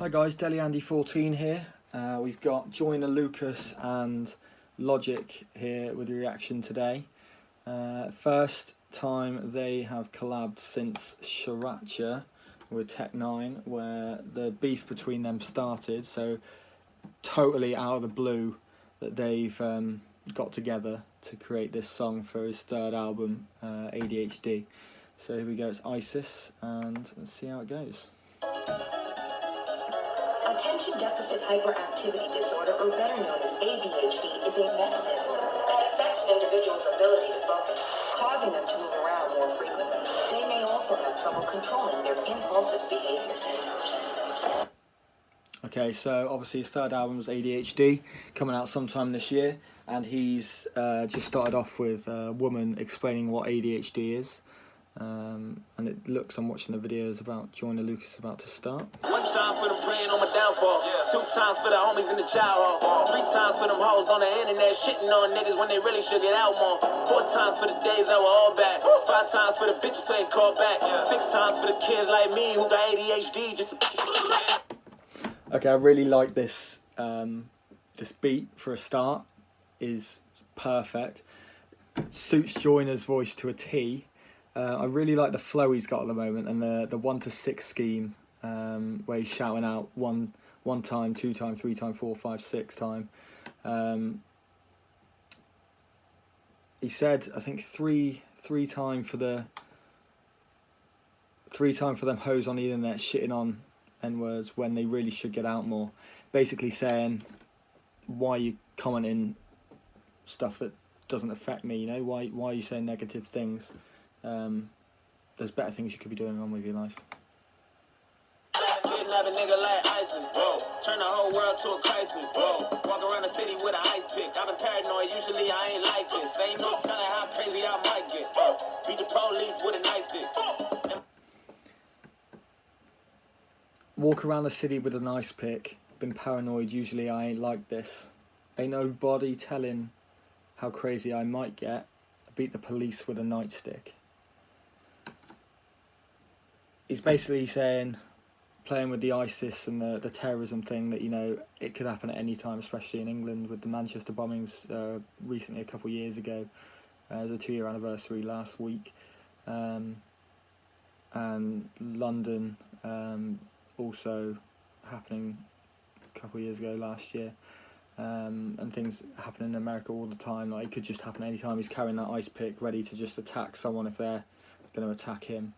Hi guys, Deli Andy 14 here. We've got Joyner Lucas and Logic here with a reaction today. First time they have collabed since Sriracha with Tech 9, where the beef between them started. So totally out of the blue that they've got together to create this song for his third album, ADHD. So here we go, it's ISIS, and let's see how it goes. Attention deficit hyperactivity disorder, or better known as ADHD, is a mental disorder that affects an individual's ability to focus, causing them to move around more frequently. They may also have trouble controlling their impulsive behaviors. Okay, so obviously his third album was ADHD, coming out sometime this year, and he's just started off with a woman explaining what ADHD is. And it looks, I'm watching the videos about Joyner Lucas about to start. One time for them praying on my downfall, 2 times for the homies in the child hall, 3 times for them hoes on the internet shitting on niggas when they really should get out more, 4 times for the days that were all bad, 5 times for the bitches who ain't called back, 6 times for the kids like me who got ADHD just. Okay, I really like this. This beat for a start is perfect. It suits Joyner's voice to a T. I really like the flow he's got at the moment, and the 1 to 6 scheme, where he's shouting out one time, 2 times, 3 times, 4, 5, 6 time. He said, I think three time for them hoes on the internet shitting on N-words when they really should get out more. Basically saying, why are you commenting stuff that doesn't affect me? You know, why are you saying negative things? There's better things you could be doing on with your life. Kidnap a nigga like ISIS, turn the whole world to a crisis, walk around the city with an ice pick. I've been paranoid, usually I ain't like this. Ain't no telling how crazy I might get. Beat the police with a nice stick. Walk around the city with an ice pick. Been paranoid, usually I ain't like this. Ain't nobody telling how crazy I might get. Beat the police with a nightstick. He's basically saying, playing with the ISIS and the terrorism thing, that, you know, it could happen at any time, especially in England with the Manchester bombings recently, a couple of years ago. It was a 2-year anniversary last week. And London also happening a couple of years ago last year. And things happen in America all the time. Like, it could just happen anytime. He's carrying that ice pick ready to just attack someone if they're going to attack him.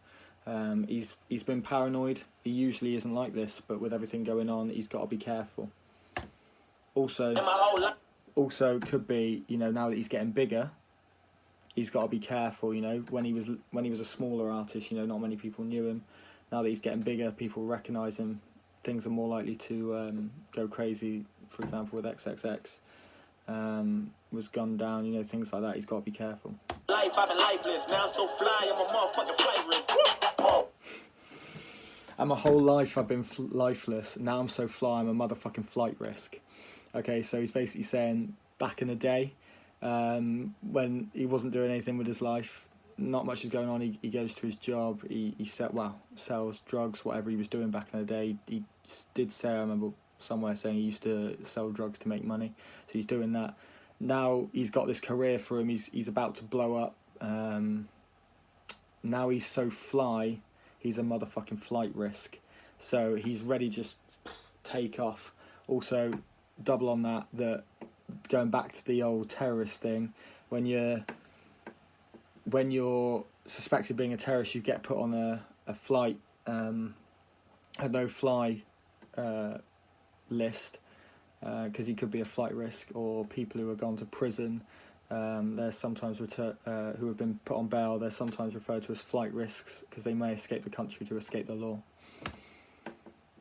He's been paranoid. He usually isn't like this, but with everything going on, he's got to be careful. Also could be, you know, now that he's getting bigger, he's got to be careful. You know, when he was a smaller artist, you know, not many people knew him. Now that he's getting bigger, people recognise him. Things are more likely to go crazy. For example, with XXX, was gunned down, you know, things like that. He's got to be careful. Life, I've been lifeless. Now I'm so fly, I'm a motherfucking flight risk. And my whole life I've been lifeless. Now I'm so fly, I'm a motherfucking flight risk. Okay, so he's basically saying back in the day, when he wasn't doing anything with his life, not much is going on. He goes to his job. He sells drugs, whatever he was doing back in the day. He did say, I remember somewhere saying he used to sell drugs to make money. So he's doing that. Now he's got this career for him. He's about to blow up. Now he's so fly, he's a motherfucking flight risk. So he's ready to just take off. Also, double on that going back to the old terrorist thing, when you're suspected of being a terrorist, you get put on a flight, a no-fly list, because he could be a flight risk, or people who have gone to prison. They're sometimes who have been put on bail. They're sometimes referred to as flight risks because they may escape the country to escape the law.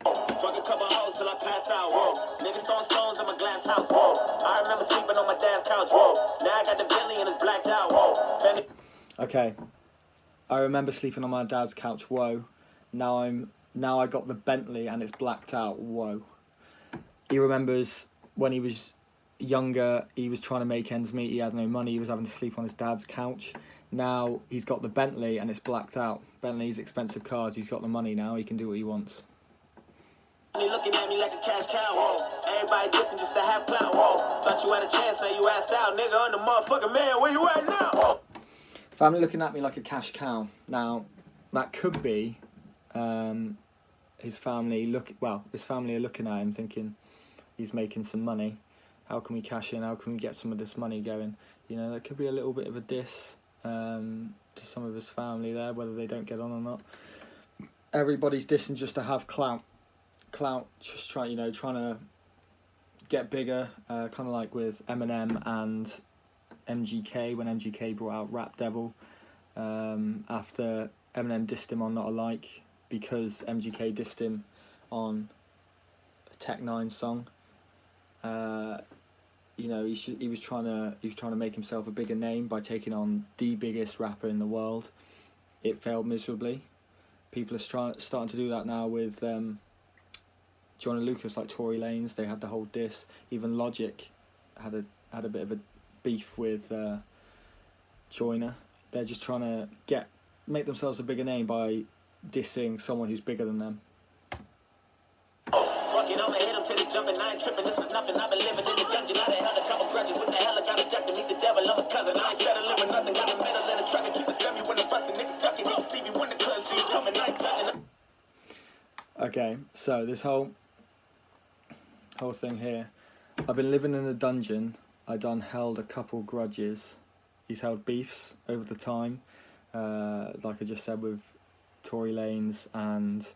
Fuck a couple hoes till I pass out, whoa. Niggas throwing stones in my glass house, whoa. I remember sleeping on my dad's couch, whoa. Now I got the Bentley and it's blacked out, whoa. Okay, I remember sleeping on my dad's couch, whoa. Now I got the Bentley and it's blacked out, whoa. He remembers when he was younger, he was trying to make ends meet, he had no money, he was having to sleep on his dad's couch. Now he's got the Bentley and it's blacked out. Bentley's expensive cars, he's got the money now, he can do what he wants. Looking at me like a cash cow, whoa. Everybody dissing just to have clout, whoa. Thought you had a chance, now you asked out, nigga. I'm the motherfucking man, where you at now? Whoa. Family looking at me like a cash cow. Now, that could be his family his family are looking at him thinking he's making some money. How can we cash in? How can we get some of this money going? You know, there could be a little bit of a diss to some of his family there, whether they don't get on or not. Everybody's dissing just to have clout, just trying to get bigger, kind of like with Eminem and MGK when MGK brought out Rap Devil after Eminem dissed him on Not Alike because MGK dissed him on a Tech 9 song. You know, he was trying to make himself a bigger name by taking on the biggest rapper in the world. It failed miserably. People are starting to do that now with Joyner Lucas, like Tory Lanez. They had the whole diss. Even Logic had a bit of a beef with Joyner. They're just trying to make themselves a bigger name by dissing someone who's bigger than them. Fuck it, I'ma hit him till he jumping. I ain't tripping, this is nothing. I've been living in the dungeon. I done held a couple grudges. What the hell? I got a jack to meet the devil. I'm a cousin. I ain't settling with nothing. Got a medal in a truck and keep it semi when I'm busting. Niggas ducking. Niggas Stevie Wonder cuz see you coming. I ain't judging. Okay, so this whole thing here. I've been living in the dungeon. I done held a couple grudges. He's held beefs over the time, like I just said with Tory Lanez and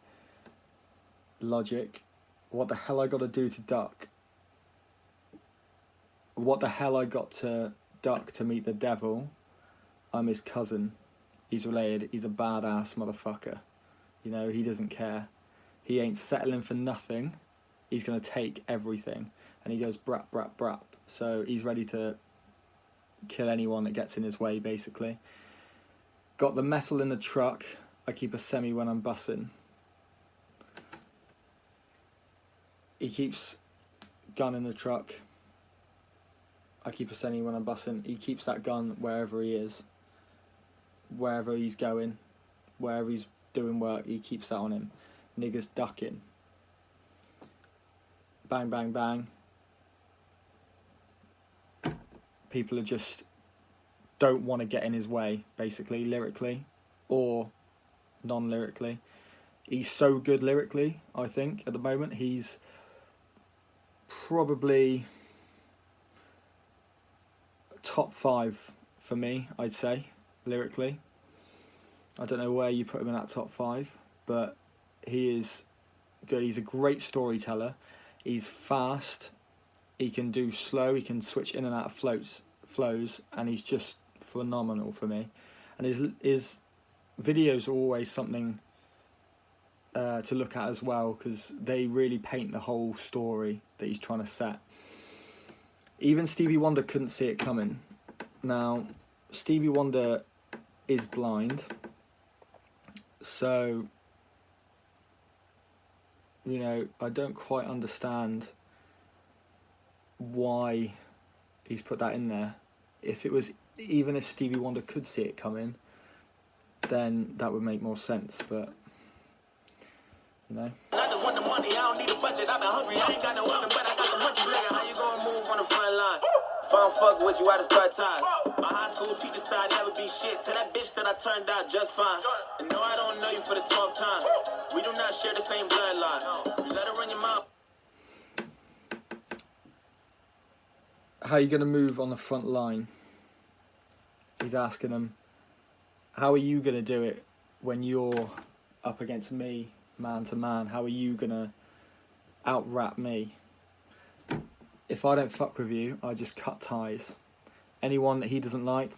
Logic. What the hell I got to do to duck? What the hell I got to duck to meet the devil? I'm his cousin. He's related. He's a badass motherfucker. You know, he doesn't care. He ain't settling for nothing. He's going to take everything. And he goes brap, brap, brap. So he's ready to kill anyone that gets in his way, basically. Got the metal in the truck. I keep a semi when I'm bussing. He keeps gun in the truck. I keep a semi when I'm bussing. He keeps that gun wherever he is. Wherever he's going. Wherever he's doing work, he keeps that on him. Niggas ducking. Bang, bang, bang. People are just don't want to get in his way, basically, lyrically or non-lyrically. He's so good lyrically, I think, at the moment. He's probably top 5 for me, I'd say, lyrically. I don't know where you put him in that top 5, but he is good. He's a great storyteller. He's fast. He can do slow. He can switch in and out of flows, and he's just phenomenal for me. And his videos are always something to look at as well, because they really paint the whole story that he's trying to set. Even Stevie Wonder couldn't see it coming. Now, Stevie Wonder is blind, so you know, I don't quite understand why he's put that in there. Even if Stevie Wonder could see it coming, then that would make more sense, but you know. I just want the money, I don't need a budget. I've been hungry, I ain't got no weapon, but I got the monkey leg. How you gonna move on the front line? If I don't fuck with you, I just cut ties. My high school teacher said I'd never be shit. To that bitch that I turned out just fine. And no, I don't know you for the 12th time. We do not share the same bloodline. You let her run your mouth. How are you going to move on the front line? He's asking them, how are you going to do it when you're up against me, man to man? How are you going to out-rap me? If I don't fuck with you, I just cut ties. Anyone that he doesn't like,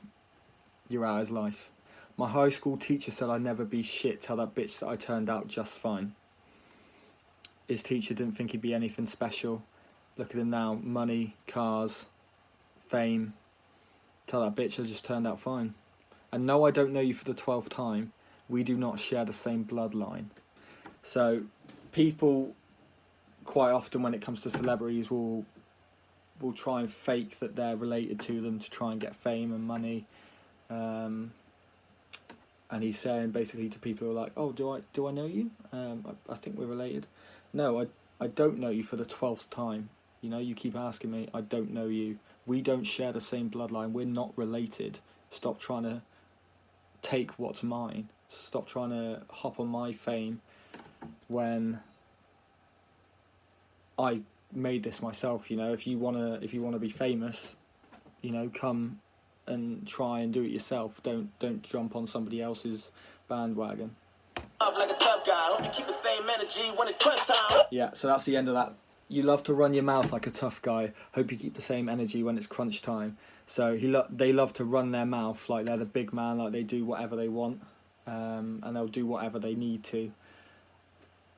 you're out of his life. My high school teacher said I'd never be shit. Tell that bitch that I turned out just fine. His teacher didn't think he'd be anything special. Look at him now. Money, cars, fame. Tell that bitch I just turned out fine. And no, I don't know you for the 12th time. We do not share the same bloodline. So people quite often when it comes to celebrities will try and fake that they're related to them to try and get fame and money. And he's saying basically to people who are like, oh, do I know you? I think we're related. No, I don't know you for the 12th time. You know, you keep asking me, I don't know you. We don't share the same bloodline. We're not related. Stop trying to take what's mine. Stop trying to hop on my fame when I made this myself. You know, if you wanna be famous, you know, come and try and do it yourself. Don't jump on somebody else's bandwagon. Like a tough guy, hope you keep the same energy when it's crunch time. Yeah, so that's the end of that. You love to run your mouth like a tough guy. Hope you keep the same energy when it's crunch time. So they love to run their mouth like they're the big man, like they do whatever they want, and they'll do whatever they need to.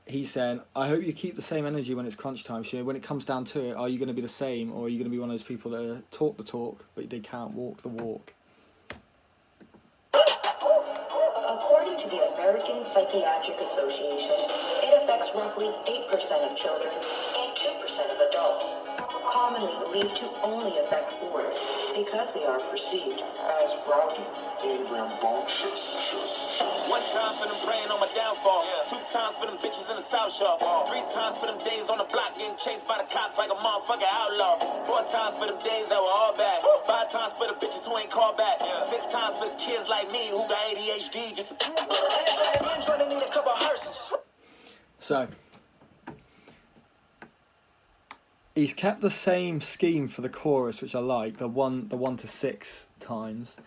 He's saying, I hope you keep the same energy when it's crunch time. So when it comes down to it, are you going to be the same, or are you going to be one of those people that talk the talk, but they can't walk the walk? According to the American Psychiatric Association, it affects roughly 8% of children and 2% of adults, commonly believed to only affect boys because they are perceived as rowdy and rambunctious. One time for them praying on my downfall. 2 times for them bitches in the South Shore. 3 times for them days on the block getting chased by the cops like a motherfucking outlaw. 4 times for them days that were all bad. 5 times for the bitches who ain't called back. 6 times for the kids like me who got ADHD. Just trying to need a couple hearses. So he's kept the same scheme for the chorus, which I like, the 1 to 6 times.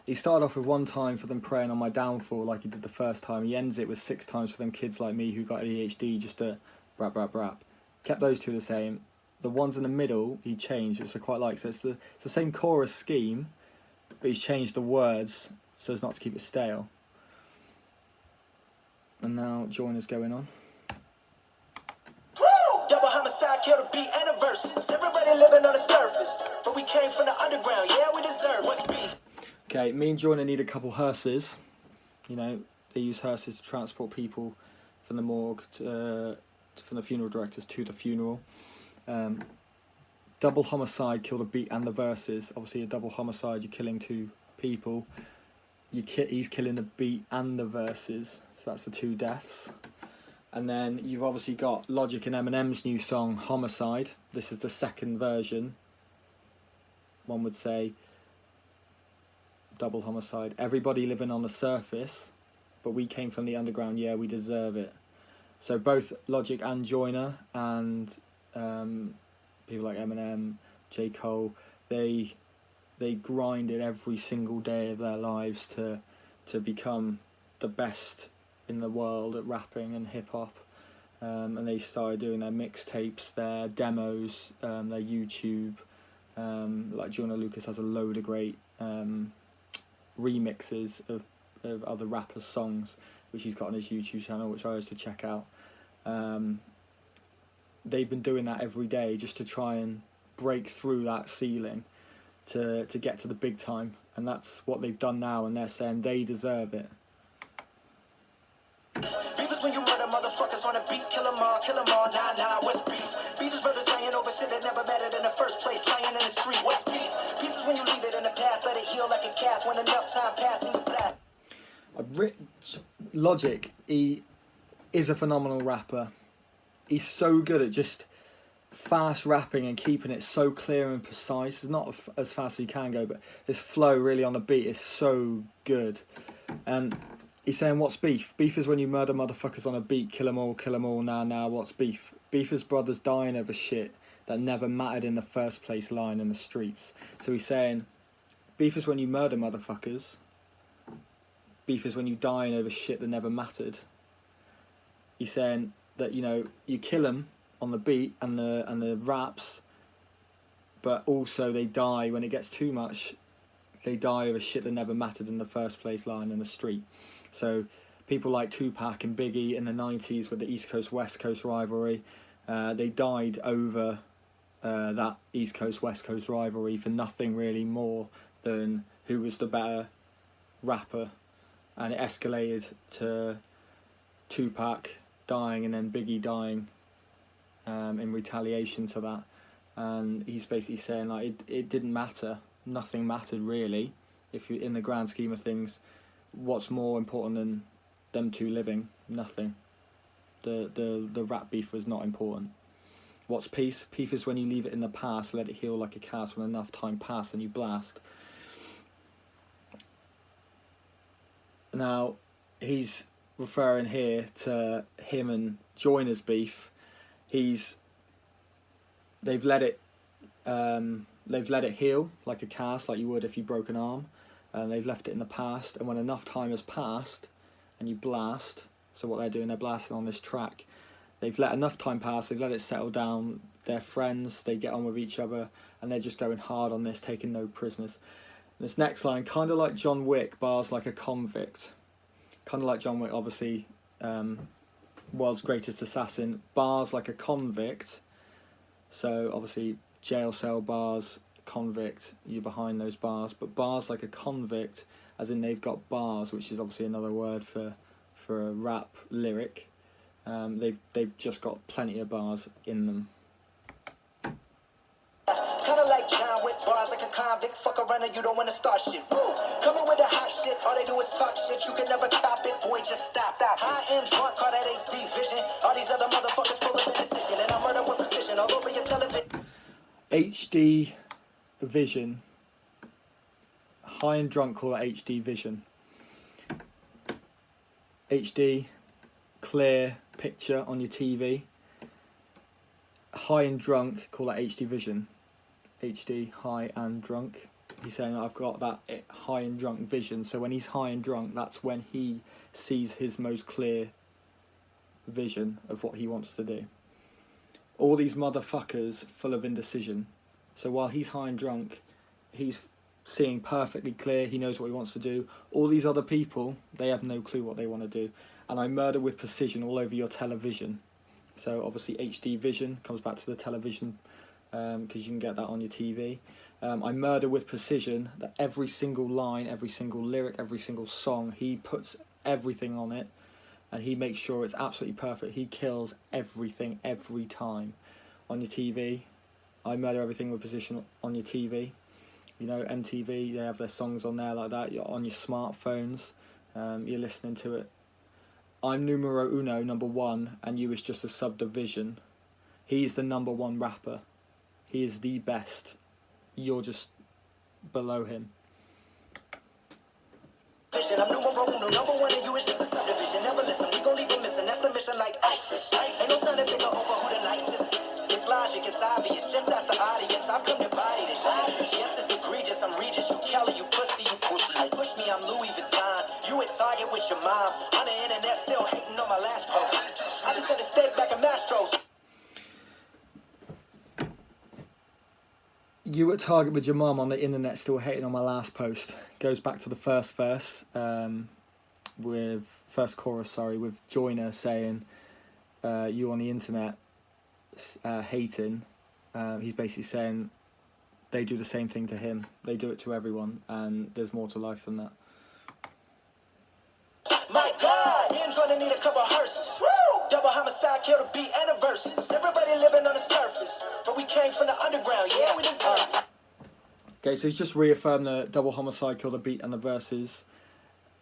He started off with 1 time for them praying on my downfall like he did the first time. He ends it with 6 times for them kids like me who got ADHD, just to brap, brap, brap. Kept those 2 the same. The ones in the middle he changed, which I quite like. So it's the same chorus scheme, but he's changed the words so as not to keep it stale. And now Joyner's going on. Double homicide, kill the beat and the verses. Everybody living on the surface, but we came from the underground. Yeah, we deserve what's beef. Okay, me and Joyner need a couple hearses. You know, they use hearses to transport people from the morgue, from the funeral directors to the funeral. Double homicide, kill the beat and the verses. Obviously, a double homicide, you're killing 2 people. He's killing the beat and the verses, so that's the 2 deaths. And then you've obviously got Logic and Eminem's new song, Homicide. This is the 2nd version. One would say double homicide. Everybody living on the surface, but we came from the underground, yeah, we deserve it. So both Logic and Joyner and people like Eminem, J. Cole, they grinded every single day of their lives to become the best in the world at rapping and hip-hop. And they started doing their mixtapes, their demos, their YouTube. Like Joyner Lucas has a load of great remixes of other rappers' songs, which he's got on his YouTube channel, which I used to check out. They've been doing that every day just to try and break through that ceiling to get to the big time, and that's what they've done now, and they're saying they deserve it. Beef is when you murder motherfuckers on a beat, kill them all, nah, what's beef? Beef is brothers lying over shit that never mattered in the first place, lying in the street, what's peace? Peace is when you leave it in the past, let it heal like a cast, when enough time passes and you black. Logic, he is a phenomenal rapper. He's so good at just fast rapping and keeping it so clear and precise. It's not as fast as he can go, but this flow really on the beat is so good. And he's saying, what's beef? Beef is when you murder motherfuckers on a beat, kill them all, nah, what's beef? Beef is brothers dying over shit that never mattered in the first place, lying in the streets. So he's saying, beef is when you murder motherfuckers. Beef is when you dying over shit that never mattered. He's saying that, you know, you kill them on the beat and the raps, but also they die when it gets too much. They die over shit that never mattered in the first place, lying in the street. So people like Tupac and Biggie in the 90s with the East Coast West Coast rivalry, they died over that East Coast West Coast rivalry for nothing really more than who was the better rapper, and it escalated to Tupac dying and then Biggie dying in retaliation to that. And he's basically saying, like, it didn't matter, nothing mattered really. If you, in the grand scheme of things, what's more important than them 2 living? Nothing. The rap beef was not important. What's peace? Peace is when you leave it in the past, let it heal like a cast. When enough time passes and you blast. Now, he's referring here to him and Joyner's beef. They've let it heal like a cast, like you would if you broke an arm. And they've left it in the past, and when enough time has passed and you blast, so what they're doing, they're blasting on this track. They've let enough time pass, they've let it settle down, they're friends, they get on with each other, and they're just going hard on this, taking no prisoners. This next line, kind of like John Wick, bars like a convict. Kind of like John Wick, obviously, world's greatest assassin, bars like a convict. So obviously jail cell bars, convict, you're behind those bars, but bars like a convict, as in they've got bars, which is obviously another word for a rap lyric. They've just got plenty of bars in them. Kinda like John Wick, bars like a convict. Fuck around and you don't wanna start shit. Woo. Coming with the hot shit, all they do is talk shit. You can never cop it, boy, just stop. High end drunk, call that HD vision. All these other motherfuckers full of indecision, and I murder with precision all over your television. HD vision. High and drunk call that HD vision. HD, clear picture on your TV. High and drunk call that HD vision. HD, high and drunk. He's saying that I've got that high and drunk vision. So when he's high and drunk, that's when he sees his most clear vision of what he wants to do. All these motherfuckers full of indecision. So while he's high and drunk, he's seeing perfectly clear, he knows what he wants to do. All these other people, they have no clue what they want to do. And I murder with precision all over your television. So obviously HD vision comes back to the television, because you can get that on your TV. I murder with precision, that every single line, every single lyric, every single song, he puts everything on it, and he makes sure it's absolutely perfect. He kills everything every time. On your TV, I murder everything with precision on your TV. You know, MTV, they have their songs on there like that. You're on your smartphones, you're listening to it. I'm numero uno, number one, and you is just a subdivision. He's the number one rapper. He is the best. You're just below him. I'm numero uno, number one, and you is just a subdivision. Never listen, we gon' leave them missing. That's the mission like ISIS. Ain't no time to pick over who the nicest. It's logic, it's obvious. Just ask the audience. I've come to body this shit. Yes, it's egregious. I'm Regis. You Kelly. You pussy. You pussy. You push me. I'm Louis Vuitton. You at Target with your mom. On the internet, still hating on my last post. I just sent a steak back in Mastro's. You at Target with your mum on the internet, still hating on my last post. Goes back to the first verse, first chorus, with Joyner saying, you on the internet hating. He's basically saying they do the same thing to him. They do it to everyone, and there's more to life than that. My God, me and Jordan need a couple hearses. Woo! Double homicide, kill the beat and the verses. Everybody living on the surface, but we came from the underground. Yeah, we deserve it. Okay, so he's just reaffirmed the double homicide, kill the beat and the verses.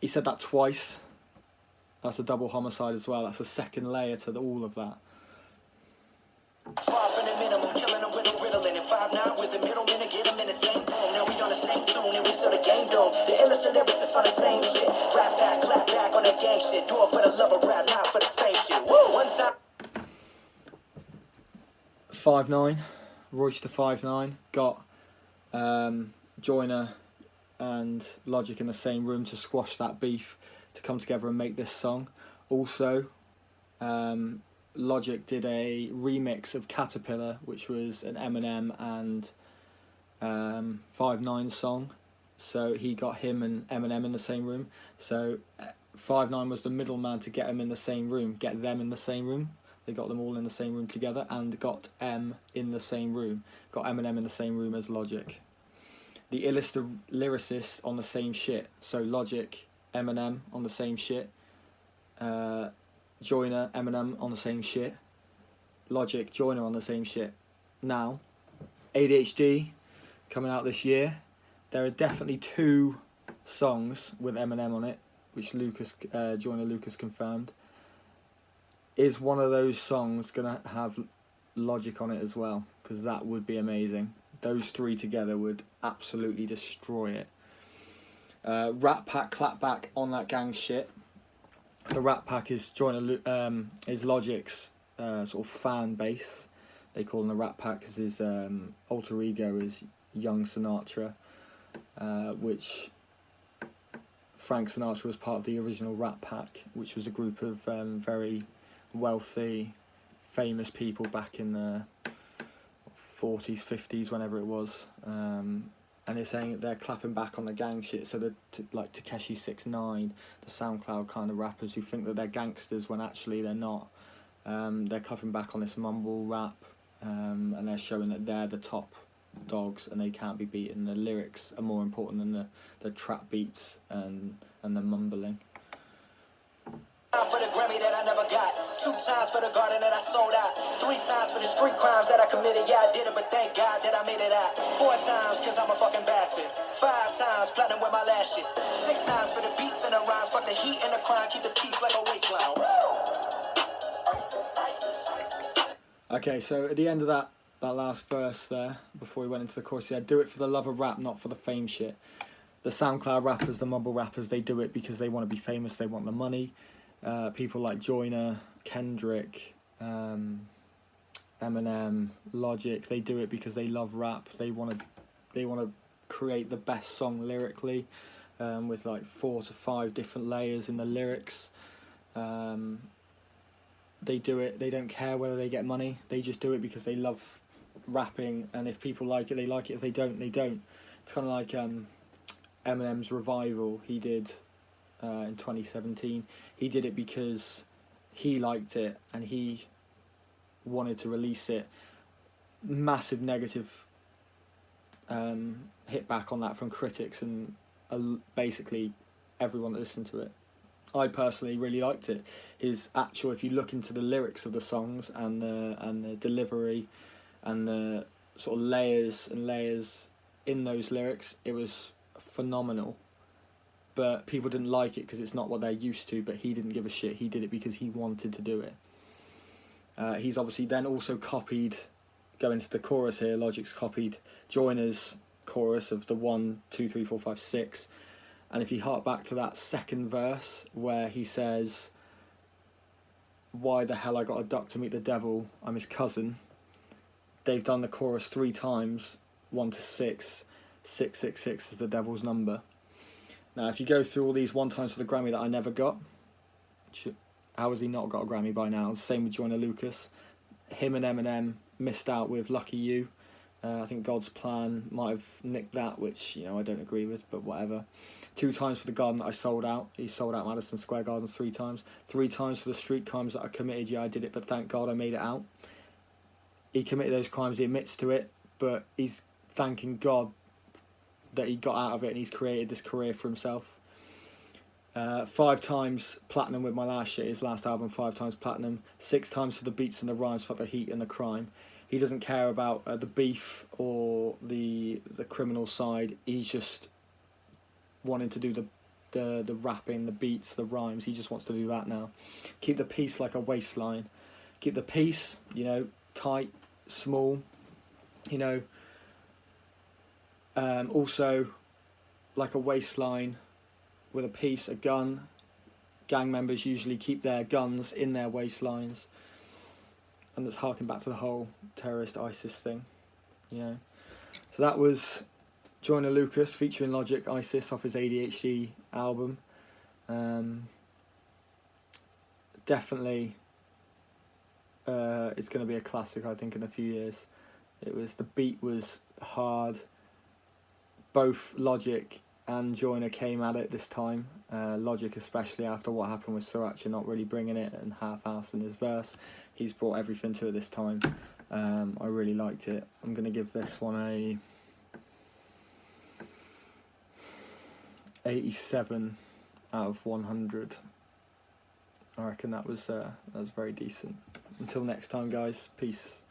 He said that twice. That's a double homicide as well. That's a second layer to all of that. Far from the minimum, killing them with a riddle. And 5'9" was the middleman to get them in the same room. Now we on the same tune and we still the game dome. The illest and lyricists on the same shit. Rap back, clap back on that gang shit. Do it for the love of rap, not for the fame shit. Woo! One time. 5'9", Royster 5'9", got Joyner and Logic in the same room to squash that beef, to come together and make this song. Also, Logic did a remix of Caterpillar, which was an Eminem and 5'9" song. So he got him and Eminem in the same room. So 5'9" was the middleman to get them in the same room, get them in the same room. They got them all in the same room together and got M in the same room. Got Eminem in the same room as Logic. The illest of lyricists on the same shit. So Logic, Eminem on the same shit. Joyner, Eminem on the same shit. Logic, Joyner on the same shit. Now, ADHD coming out this year. There are definitely 2 songs with Eminem on it, which Joyner Lucas confirmed. Is one of those songs gonna have Logic on it as well, because that would be amazing. Those three together would absolutely destroy it. Rat Pack, Clap Back on that gang shit. The Rat Pack is is Logic's sort of fan base. They call him the Rat Pack because his alter ego is Young Sinatra, which Frank Sinatra was part of the original Rat Pack, which was a group of very wealthy, famous people back in the 40s, 50s, whenever it was. And they're saying that they're clapping back on the gang shit. So like Takeshi 6ix9ine, the SoundCloud kind of rappers who think that they're gangsters when actually they're not. They're clapping back on this mumble rap, and they're showing that they're the top dogs and they can't be beaten. The lyrics are more important than the trap beats and the mumbling. For the Grammy that I never got, 2 times for the garden that I sold out, 3 times for the street crimes that I committed. Yeah, I did it, but thank God that I made it out. 4 times cause I'm a fucking bastard, 5 times platinum with my last shit, 6 times for the beats and the rhymes. Fuck the heat and the crime, keep the peace like a waistline. Okay, so at the end of that last verse there, before we went into the chorus, yeah, do it for the love of rap, not for the fame shit. The SoundCloud rappers, the mumble rappers, they do it because they want to be famous, they want the money. People like Joyner, Kendrick, Eminem, Logic, they do it because they love rap. They want to create the best song lyrically, with like 4 to 5 different layers in the lyrics. They do it. They don't care whether they get money. They just do it because they love rapping. And if people like it, they like it. If they don't, they don't. It's kind of like Eminem's Revival he did in 2017. He did it because he liked it and he wanted to release it. Massive negative hit back on that from critics and basically everyone that listened to it. I personally really liked it. His actual, if you look into the lyrics of the songs and the delivery and the sort of layers and layers in those lyrics, it was phenomenal. But people didn't like it because it's not what they're used to, but he didn't give a shit. He did it because he wanted to do it. He's obviously then also copied, going to the chorus here, Logic's copied Joyner's chorus of the 1, 2, 3, 4, 5, 6. And if you hark back to that second verse where he says, why the hell I got a duck to meet the devil, I'm his cousin. They've done the chorus 3 times, 1 to 6, 666 is the devil's number. Now, if you go through all these 1 times for the Grammy that I never got, how has he not got a Grammy by now? Same with Joyner Lucas. Him and Eminem missed out with Lucky You. I think God's Plan might have nicked that, which, you know, I don't agree with, but whatever. 2 times for the garden that I sold out. He sold out Madison Square Garden 3 times. 3 times for the street crimes that I committed. Yeah, I did it, but thank God I made it out. He committed those crimes, he admits to it, but he's thanking God that he got out of it and he's created this career for himself. 5 times platinum with my last shit, his last album, 5 times platinum. 6 times for the beats and the rhymes, for the heat and the crime. He doesn't care about the beef or the criminal side. He's just wanting to do the rapping, the beats, the rhymes. He just wants to do that now. Keep the peace like a waistline. Keep the peace, you know, tight, small, you know. Also, like a waistline with a piece, a gun. Gang members usually keep their guns in their waistlines. And that's harking back to the whole terrorist ISIS thing, you know. So that was Joyner Lucas featuring Logic, ISIS, off his ADHD album. Definitely, it's going to be a classic, I think, in a few years. The beat was hard. Both Logic and Joyner came at it this time. Logic, especially after what happened with Sriracha not really bringing it and half-assing his verse. He's brought everything to it this time. I really liked it. I'm going to give this one a 87 out of 100. I reckon that was very decent. Until next time, guys. Peace.